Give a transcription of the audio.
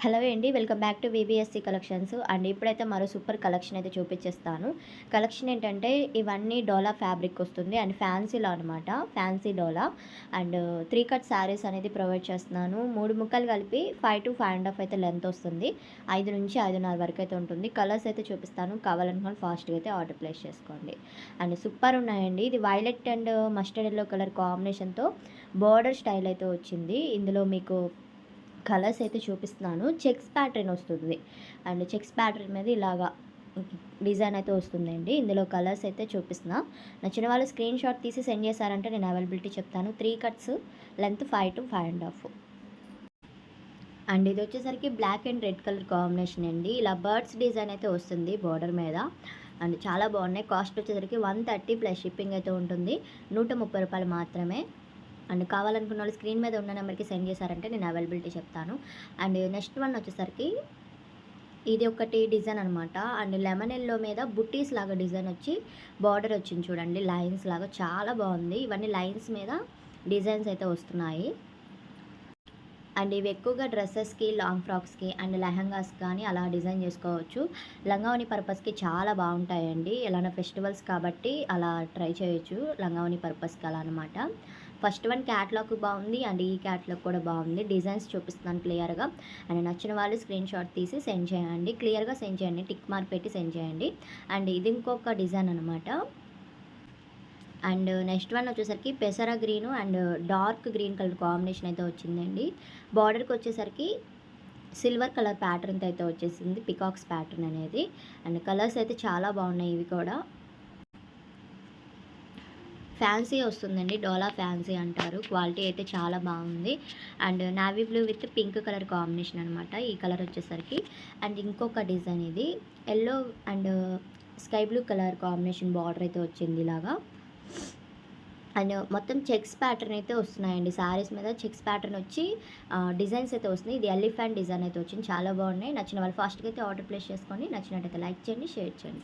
Hello అండి, welcome back to VBSC collections. And ఇప్పుడైతే మరో సూపర్ కలెక్షన్ అయితే చూపించేస్తాను. కలెక్షన్ ఏంటంటే ఇవన్నీ డోలా ఫ్యాబ్రిక్ వస్తుంది అండ్ ఫ్యాన్సీలో అనమాట. Fancy dola and 3 cut saris అనేది ప్రొవైడ్ చేస్తున్నాను. 3 ముక్కలు కలిపి 5 to 5.5 అయితే లెంత్ వస్తుంది. 5 నుంచి 5.5 వరకు అయితే ఉంటుంది. కలర్స్ అయితే చూపిస్తాను, కావాలనుకున్న ఫాస్ట్గా అయితే ఆర్డర్ ప్లేస్ చేసుకోండి. అండ్ సూపర్ ఉన్నాయండి. ఇది violet and mustard yellow colour కాంబినేషన్తో బోర్డర్ స్టైల్ అయితే వచ్చింది. ఇందులో మీకు కలర్స్ అయితే చూపిస్తున్నాను. చెక్స్ ప్యాటర్న్ వస్తుంది అండ్ చెక్స్ ప్యాటర్న్ మీద ఇలాగా డిజైన్ అయితే వస్తుందండి. ఇందులో కలర్స్ అయితే చూపిస్తున్నా. నచ్చిన వాళ్ళు స్క్రీన్ షాట్ తీసి సెండ్ చేశారంటే నేను అవైలబిలిటీ చెప్తాను. 3 కట్స్, లెంత్ 5 to 5.5. అండ్ ఇది వచ్చేసరికి black and red colour combination అండి. ఇలా బర్డ్స్ డిజైన్ అయితే వస్తుంది బోర్డర్ మీద అండ్ చాలా బాగున్నాయి. కాస్ట్ వచ్చేసరికి 130 ప్లస్ షిప్పింగ్ అయితే ఉంటుంది. 130 రూపాయలు మాత్రమే. అండ్ కావాలనుకున్న వాళ్ళు స్క్రీన్ మీద ఉన్న నెంబర్కి సెండ్ చేశారంటే నేను అవైలబిలిటీ చెప్తాను. అండ్ నెక్స్ట్ వన్ వచ్చేసరికి ఇది ఒకటి డిజైన్ అనమాట. అండ్ లెమన్ ఎల్లో మీద బుట్టీస్ లాగా డిజైన్ వచ్చి బార్డర్ వచ్చింది చూడండి, లైన్స్ లాగా చాలా బాగుంది. ఇవన్నీ లైన్స్ మీద డిజైన్స్ అయితే వస్తున్నాయి. అండ్ ఇవి ఎక్కువగా డ్రెస్సెస్కి, లాంగ్ ఫ్రాక్స్కి అండ్ లెహంగాస్ కానీ అలా డిజైన్ చేసుకోవచ్చు. లంగావని పర్పస్కి చాలా బాగుంటాయండి. ఎలానో ఫెస్టివల్స్ కాబట్టి అలా ట్రై చేయొచ్చు లంగావని పర్పస్కి అలా అనమాట. ఫస్ట్ వన్ క్యాట్లాగ్ బాగుంది అండ్ ఈ క్యాట్లాగ్ కూడా బాగుంది. డిజైన్స్ చూపిస్తున్నాను క్లియర్గా. అండ్ నచ్చిన వాళ్ళు స్క్రీన్ షాట్ తీసి సెండ్ చేయండి. క్లియర్గా సెండ్ చేయండి, టిక్ మార్క్ పెట్టి సెండ్ చేయండి. అండ్ ఇది ఇంకొక డిజైన్ అనమాట. అండ్ నెక్స్ట్ వన్ వచ్చేసరికి పెసర green and dark green colour combination అయితే వచ్చిందండి. బార్డర్కి వచ్చేసరికి సిల్వర్ కలర్ ప్యాటర్న్ అయితే వచ్చేసింది, పికాక్స్ ప్యాటర్న్ అనేది. అండ్ కలర్స్ అయితే చాలా బాగున్నాయి. ఇవి కూడా ఫ్యాన్సీ వస్తుందండి, డోలా ఫ్యాన్సీ అంటారు. క్వాలిటీ అయితే చాలా బాగుంది. And navy blue with pink colour combination అనమాట ఈ కలర్ వచ్చేసరికి. అండ్ ఇంకొక డిజైన్ ఇది yellow and sky blue colour combination border అయితే వచ్చింది ఇలాగా. అండ్ మొత్తం చెక్స్ ప్యాటర్న్ అయితే వస్తున్నాయండి. శారీస్ మీద చెక్స్ ప్యాటర్న్ వచ్చి డిజైన్స్ అయితే వస్తున్నాయి. ఇది ఎలిఫెంట్ డిజైన్ అయితే వచ్చింది, చాలా బాగున్నాయి. నచ్చిన వాళ్ళు ఫాస్ట్గా అయితే ఆర్డర్ ప్లేస్ చేసుకోండి. నచ్చినట్టయితే లైక్ చేయండి, షేర్ చేయండి.